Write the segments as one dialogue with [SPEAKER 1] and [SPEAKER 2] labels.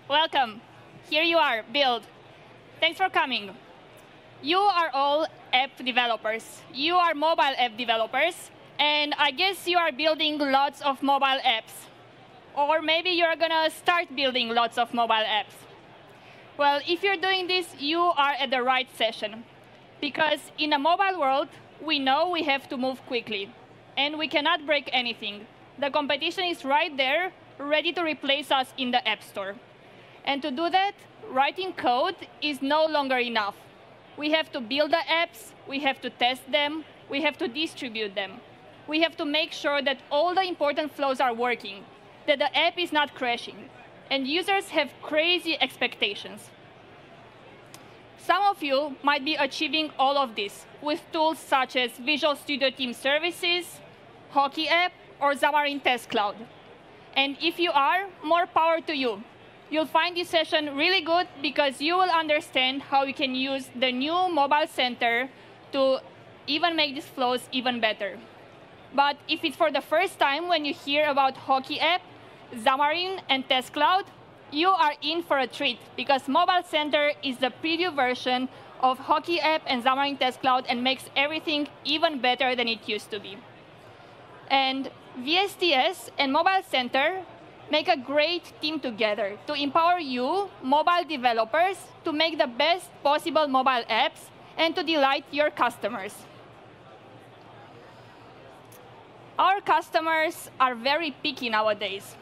[SPEAKER 1] Welcome. Here you are, Build. Thanks for coming. You are all app developers. You are mobile app developers. And I guess you are building lots of mobile apps. Or maybe you're going to start building lots of mobile apps. Well, if you're doing this, you are at the right session. Because in a mobile world, we know we have to move quickly. And we cannot break anything. The competition is right there, ready to replace us in the App Store. And to do that, writing code is no longer enough. We have to build the apps, we have to test them, we have to distribute them. We have to make sure that all the important flows are working, that the app is not crashing. And users have crazy expectations. Some of you might be achieving all of this with tools such as Visual Studio Team Services, Hockey App, or Xamarin Test Cloud. And if you are, more power to you. You'll find this session really good because you will understand how you can use the new Mobile Center to even make these flows even better. But if it's for the first time when you hear about Hockey App, Xamarin, and Test Cloud, you are in for a treat because Mobile Center is the preview version of Hockey App and Xamarin Test Cloud and makes everything even better than it used to be. And VSTS and Mobile Center make a great team together to empower you, mobile developers, to make the best possible mobile apps and to delight your customers. Our customers are very picky nowadays.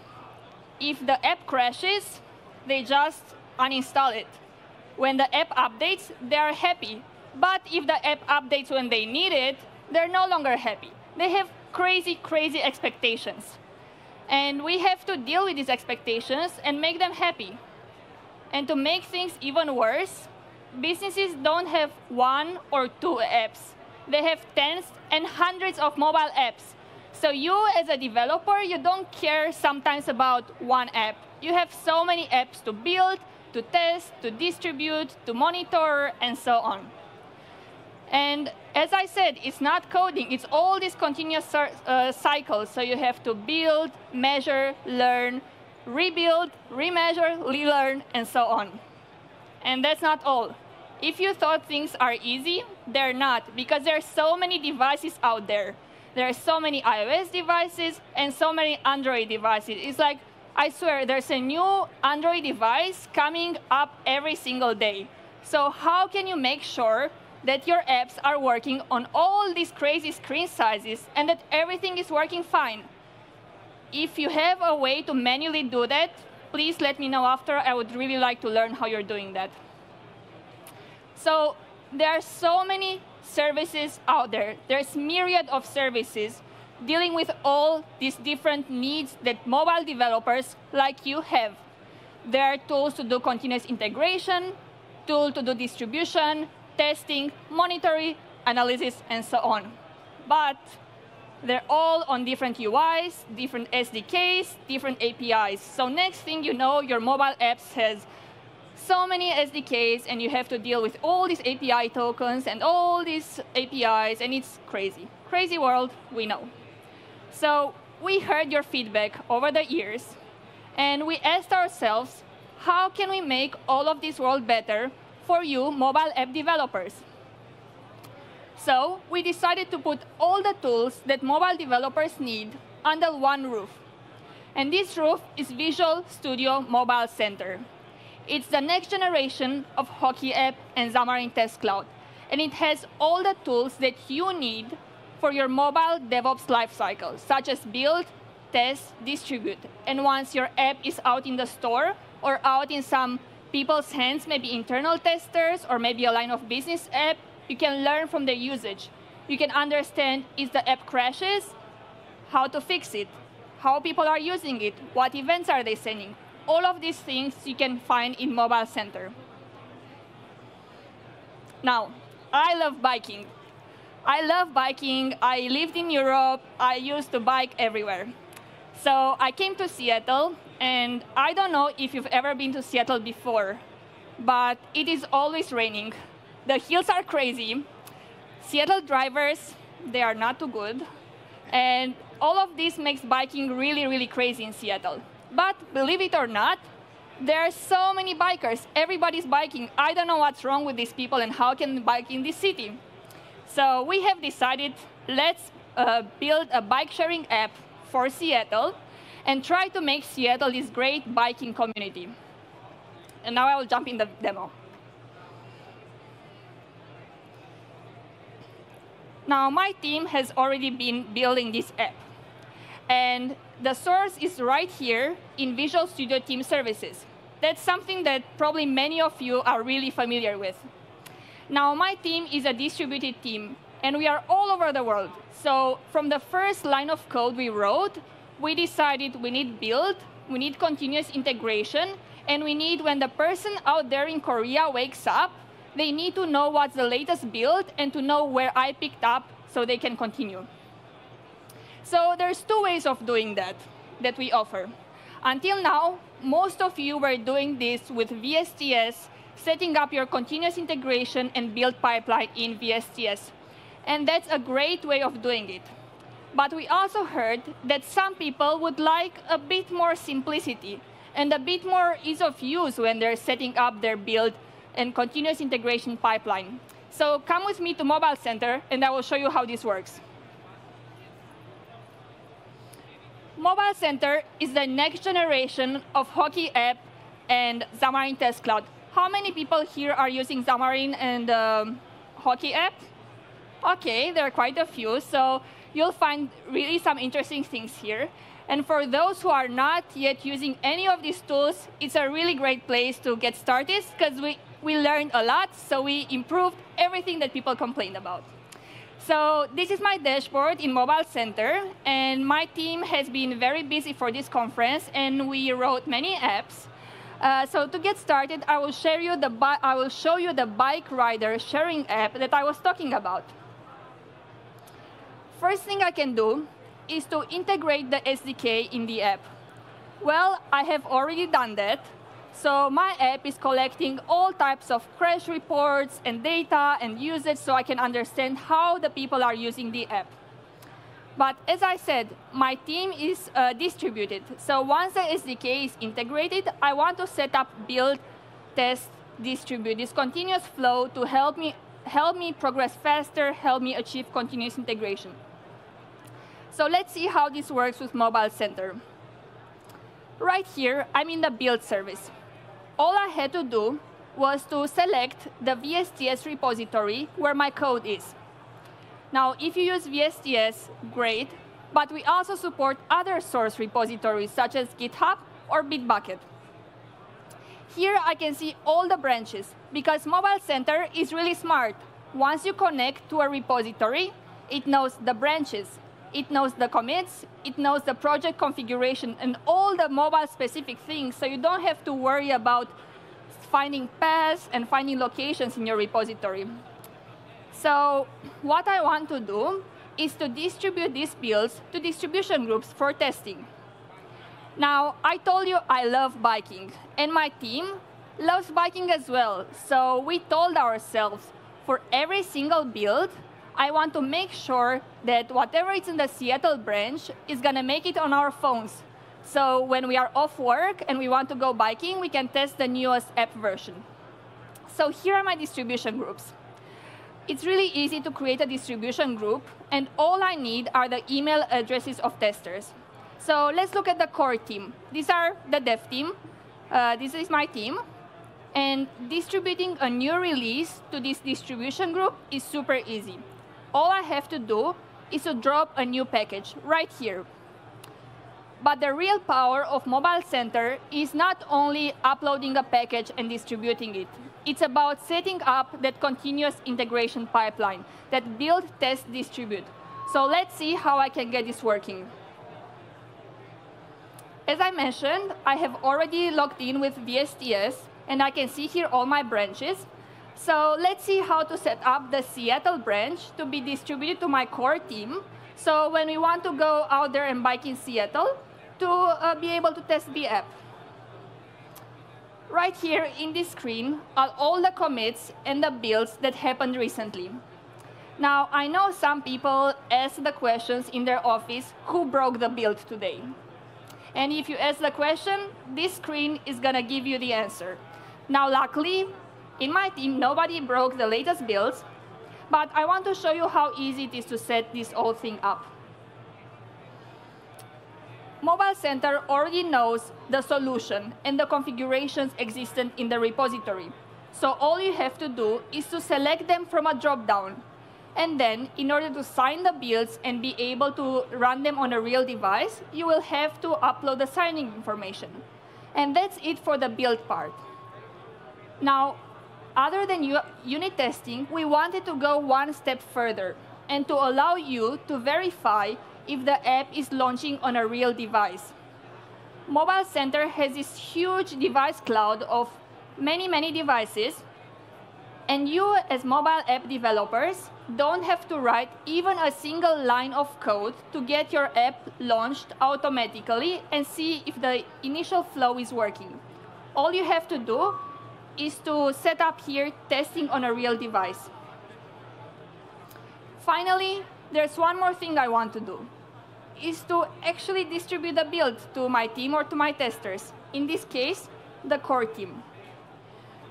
[SPEAKER 1] If the app crashes, they just uninstall it. When the app updates, they are happy. But if the app updates when they need it, they're no longer happy. They have crazy, crazy expectations. And we have to deal with these expectations and make them happy. And to make things even worse, businesses don't have one or two apps. They have tens and hundreds of mobile apps. So you, as a developer, you don't care sometimes about one app. You have so many apps to build, to test, to distribute, to monitor, and so on. And as I said, it's not coding. It's all these continuous cycles. So you have to build, measure, learn, rebuild, remeasure, relearn, and so on. And that's not all. If you thought things are easy, they're not, because there are so many devices out there. There are so many iOS devices and so many Android devices. It's like, I swear, there's a new Android device coming up every single day. So how can you make sure that your apps are working on all these crazy screen sizes and that everything is working fine? If you have a way to manually do that, please let me know after. I would really like to learn how you're doing that. So there are so many services out there. There's myriad of services dealing with all these different needs that mobile developers like you have. There are tools to do continuous integration, tools to do distribution, testing, monitoring, analysis, and so on. But they're all on different UIs, different SDKs, different APIs. So next thing you know, your mobile apps has so many SDKs, and you have to deal with all these API tokens and all these APIs, and it's crazy. Crazy world, we know. So we heard your feedback over the years, and we asked ourselves, how can we make all of this world better for you mobile app developers? So we decided to put all the tools that mobile developers need under one roof. And this roof is Visual Studio Mobile Center. It's the next generation of Hockey App and Xamarin Test Cloud. And it has all the tools that you need for your mobile DevOps lifecycle, such as build, test, distribute. And once your app is out in the store or out in some people's hands, maybe internal testers or maybe a line of business app, you can learn from their usage. You can understand if the app crashes, how to fix it, how people are using it, what events are they sending. All of these things you can find in Mobile Center. Now, I love biking. I love biking. I lived in Europe. I used to bike everywhere. So I came to Seattle, and I don't know if you've ever been to Seattle before, but it is always raining. The hills are crazy. Seattle drivers, they are not too good. And all of this makes biking really, really crazy in Seattle. But believe it or not, There are so many bikers. Everybody's biking. I don't know what's wrong with these people and how can they bike in this city. So we have decided, let's build a bike-sharing app for Seattle and try to make Seattle this great biking community. And now I will jump in the demo. Now, my team has already been building this app. And the source is right here in Visual Studio Team Services. That's something that probably many of you are really familiar with. Now, my team is a distributed team, and we are all over the world. So from the first line of code we wrote, we decided we need build, we need continuous integration, and we need, when the person out there in Korea wakes up, they need to know what's the latest build and to know where I picked up so they can continue. So there's two ways of doing that we offer. Until now, most of you were doing this with VSTS, setting up your continuous integration and build pipeline in VSTS. And that's a great way of doing it. But we also heard that some people would like a bit more simplicity and a bit more ease of use when they're setting up their build and continuous integration pipeline. So come with me to Mobile Center, and I will show you how this works. Mobile Center is the next generation of Hockey app and Xamarin Test Cloud. How many people here are using Xamarin and Hockey app? OK, there are quite a few. So you'll find really some interesting things here. And for those who are not yet using any of these tools, it's a really great place to get started, because we learned a lot, so we improved everything that people complained about. So this is my dashboard in Mobile Center, and my team has been very busy for this conference, and we wrote many apps. So to get started, I will show you the bike rider sharing app that I was talking about. First thing I can do is to integrate the SDK in the app. Well, I have already done that. So my app is collecting all types of crash reports and data and usage so I can understand how the people are using the app. But as I said, my team is distributed. So once the SDK is integrated, I want to set up build, test, distribute, this continuous flow to help me progress faster, help me achieve continuous integration. So let's see how this works with Mobile Center. Right here, I'm in the build service. All I had to do was to select the VSTS repository where my code is. Now, if you use VSTS, great, but we also support other source repositories, such as GitHub or Bitbucket. Here, I can see all the branches, because Mobile Center is really smart. Once you connect to a repository, it knows the branches, it knows the commits, it knows the project configuration, and all the mobile-specific things, so you don't have to worry about finding paths and finding locations in your repository. So what I want to do is to distribute these builds to distribution groups for testing. Now, I told you I love biking, and my team loves biking as well. So we told ourselves, for every single build, I want to make sure that whatever is in the Seattle branch is going to make it on our phones. So when we are off work and we want to go biking, we can test the newest app version. So here are my distribution groups. It's really easy to create a distribution group, and all I need are the email addresses of testers. So let's look at the core team. These are the dev team. This is my team. And distributing a new release to this distribution group is super easy. All I have to do is to drop a new package right here. But the real power of Mobile Center is not only uploading a package and distributing it. It's about setting up that continuous integration pipeline, that build, test, distribute. So let's see how I can get this working. As I mentioned, I have already logged in with VSTS, and I can see here all my branches. So let's see how to set up the Seattle branch to be distributed to my core team. So when we want to go out there and bike in Seattle, to be able to test the app. Right here in this screen are all the commits and the builds that happened recently. Now, I know some people ask the questions in their office, who broke the build today? And if you ask the question, this screen is going to give you the answer. Now, luckily, in my team, nobody broke the latest builds. But I want to show you how easy it is to set this whole thing up. Mobile Center already knows the solution and the configurations existent in the repository. So all you have to do is to select them from a drop-down. And then, in order to sign the builds and be able to run them on a real device, you will have to upload the signing information. And that's it for the build part. Now, other than unit testing, we wanted to go one step further and to allow you to verify if the app is launching on a real device. Mobile Center has this huge device cloud of many, many devices, and you, as mobile app developers, don't have to write even a single line of code to get your app launched automatically and see if the initial flow is working. All you have to do is to set up here testing on a real device. Finally, there's one more thing I want to do, is to actually distribute the build to my team or to my testers. In this case, the core team.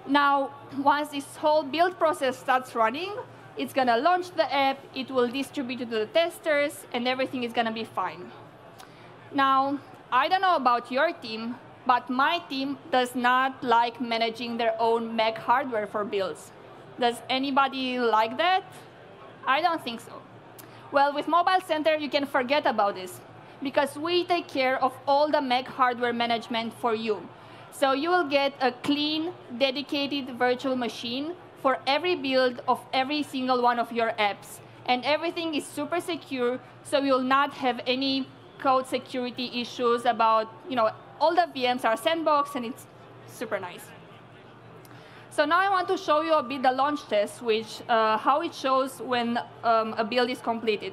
[SPEAKER 1] Now, once this whole build process starts running, it's going to launch the app, it will distribute it to the testers, and everything is going to be fine. Now, I don't know about your team, but my team does not like managing their own Mac hardware for builds. Does anybody like that? I don't think so. Well, with Mobile Center, you can forget about this, because we take care of all the Mac hardware management for you. So you will get a clean, dedicated virtual machine for every build of every single one of your apps. And everything is super secure, so you will not have any code security issues about, all the VMs are sandboxed, and it's super nice. So now I want to show you a bit the launch test, how it shows when a build is completed.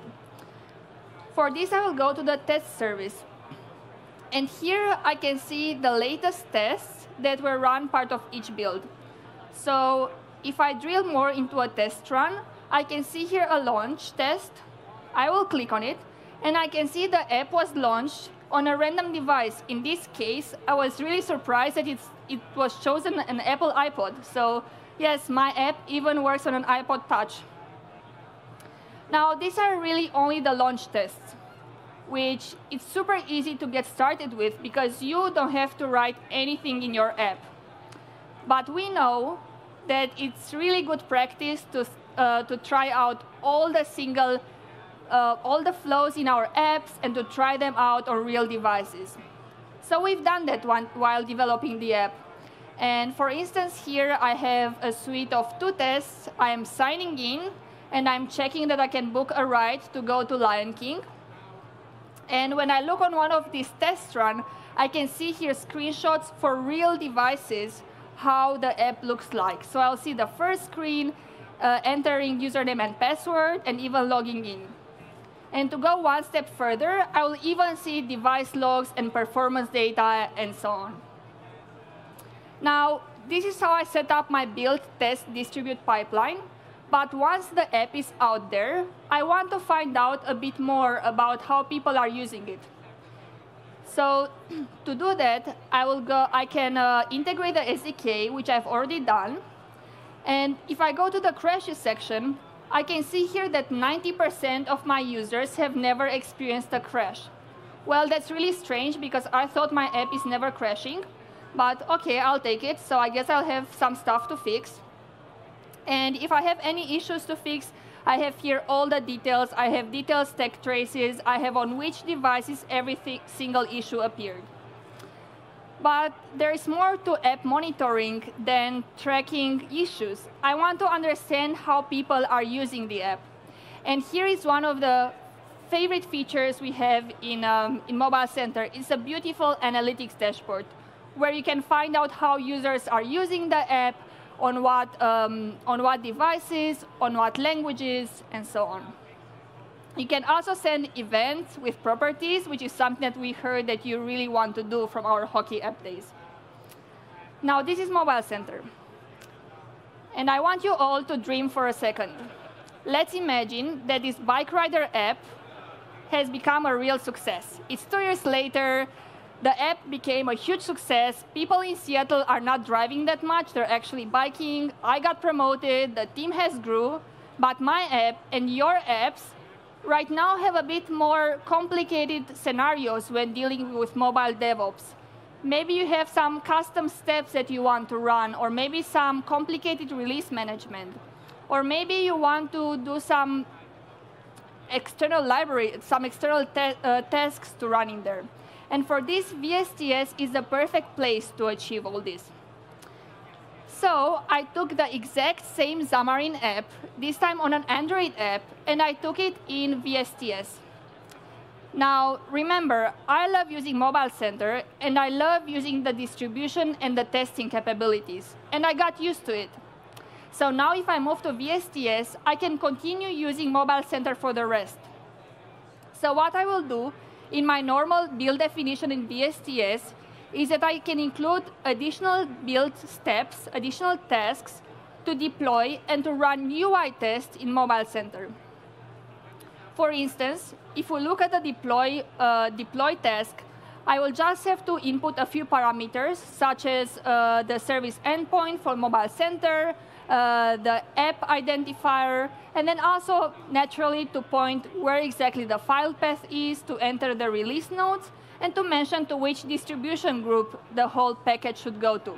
[SPEAKER 1] For this, I will go to the test service. And here I can see the latest tests that were run part of each build. So if I drill more into a test run, I can see here a launch test. I will click on it, and I can see the app was launched on a random device. In this case, I was really surprised that it was chosen an Apple iPod. So yes, my app even works on an iPod Touch. Now, these are really only the launch tests, which it's super easy to get started with because you don't have to write anything in your app. But we know that it's really good practice to try out all the flows in our apps and to try them out on real devices. So we've done that while developing the app. And for instance, here I have a suite of 2 tests. I am signing in, and I'm checking that I can book a ride to go to Lion King. And when I look on one of these test runs, I can see here screenshots for real devices, how the app looks like. So I'll see the first screen, entering username and password, and even logging in. And to go one step further, I will even see device logs and performance data and so on. Now, this is how I set up my build, test, distribute pipeline. But once the app is out there, I want to find out a bit more about how people are using it. So to do that, I can integrate the SDK, which I've already done. And if I go to the crashes section, I can see here that 90% of my users have never experienced a crash. Well, that's really strange because I thought my app is never crashing. But OK, I'll take it. So I guess I'll have some stuff to fix. And if I have any issues to fix, I have here all the details. I have detailed stack traces. I have on which devices every single issue appeared. But there is more to app monitoring than tracking issues. I want to understand how people are using the app. And here is one of the favorite features we have in Mobile Center. It's a beautiful analytics dashboard where you can find out how users are using the app, on what devices, on what languages, and so on. You can also send events with properties, which is something that we heard that you really want to do from our hockey app days. Now, this is Mobile Center. And I want you all to dream for a second. Let's imagine that this bike rider app has become a real success. It's 2 years later. The app became a huge success. People in Seattle are not driving that much. They're actually biking. I got promoted. The team has grew. But my app and your apps right now have a bit more complicated scenarios when dealing with mobile DevOps. Maybe you have some custom steps that you want to run, or maybe some complicated release management. Or maybe you want to do some external library, some external tasks to run in there. And for this, VSTS is the perfect place to achieve all this. So I took the exact same Xamarin app, this time on an Android app, and I took it in VSTS. Now, remember, I love using Mobile Center, and I love using the distribution and the testing capabilities, and I got used to it. So now if I move to VSTS, I can continue using Mobile Center for the rest. So what I will do in my normal build definition in VSTS is that I can include additional build steps, additional tasks to deploy and to run UI tests in Mobile Center. For instance, if we look at the deploy task, I will just have to input a few parameters, such as the service endpoint for Mobile Center, the app identifier, and then also, naturally, to point where exactly the file path is, to enter the release notes, and to mention to which distribution group the whole package should go to.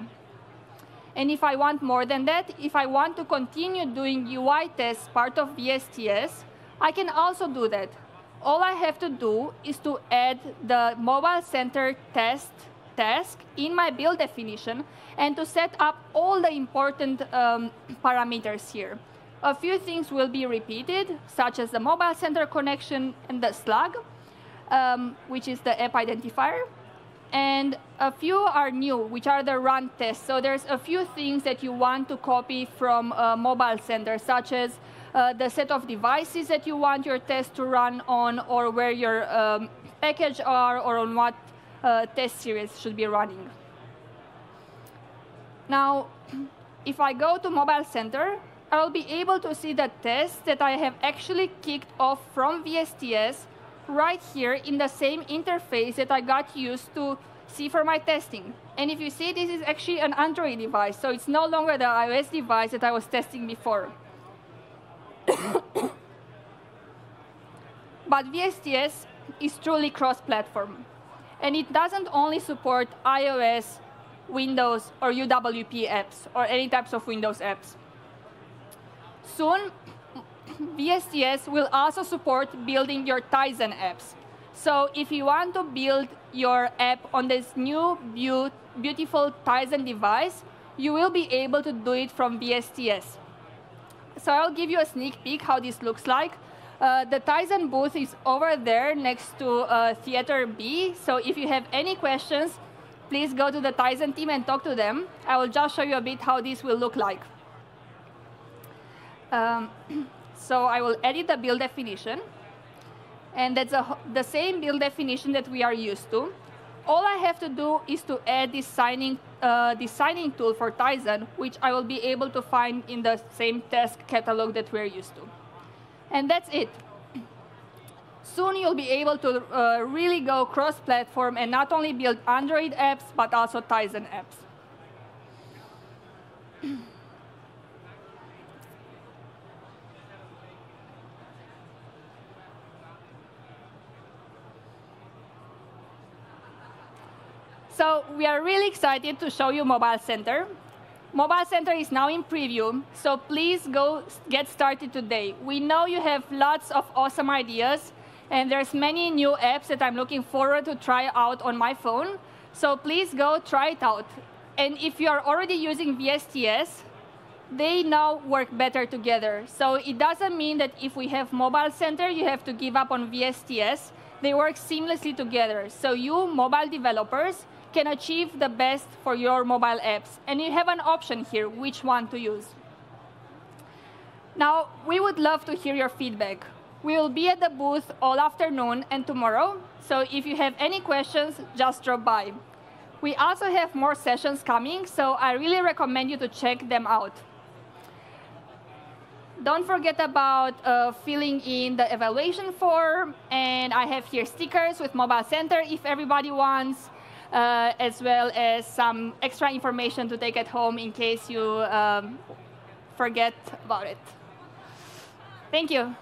[SPEAKER 1] And if I want more than that, if I want to continue doing UI tests part of VSTS, I can also do that. All I have to do is to add the Mobile Center test task in my build definition and to set up all the important parameters here. A few things will be repeated, such as the Mobile Center connection and the slug, which is the app identifier. And a few are new, which are the run tests. So there's a few things that you want to copy from Mobile Center, such as the set of devices that you want your test to run on, or where your package are, or on what test series should be running. Now, if I go to Mobile Center, I'll be able to see the tests that I have actually kicked off from VSTS right here in the same interface that I got used to see for my testing. And if you see, this is actually an Android device, so it's no longer the iOS device that I was testing before. But VSTS is truly cross-platform. And it doesn't only support iOS, Windows, or UWP apps, or any types of Windows apps. Soon, VSTS will also support building your Tizen apps. So if you want to build your app on this new beautiful Tizen device, you will be able to do it from VSTS. So I'll give you a sneak peek how this looks like. The Tizen booth is over there next to Theater B. So if you have any questions, please go to the Tizen team and talk to them. I will just show you a bit how this will look like. So I will edit the build definition. And that's the same build definition that we are used to. All I have to do is to add this signing tool for Tizen, which I will be able to find in the same task catalog that we're used to. And that's it. Soon you'll be able to really go cross-platform and not only build Android apps, but also Tizen apps. So we are really excited to show you Mobile Center. Mobile Center is now in preview, so please go get started today. We know you have lots of awesome ideas, and there's many new apps that I'm looking forward to try out on my phone. So please go try it out. And if you are already using VSTS, they now work better together. So it doesn't mean that if we have Mobile Center, you have to give up on VSTS. They work seamlessly together. So you, mobile developers, can achieve the best for your mobile apps. And you have an option here, which one to use. Now, we would love to hear your feedback. We will be at the booth all afternoon and tomorrow. So if you have any questions, just drop by. We also have more sessions coming, so I really recommend you to check them out. Don't forget about filling in the evaluation form. And I have here stickers with Mobile Center if everybody wants. as well as some extra information to take at home in case you forget about it. Thank you.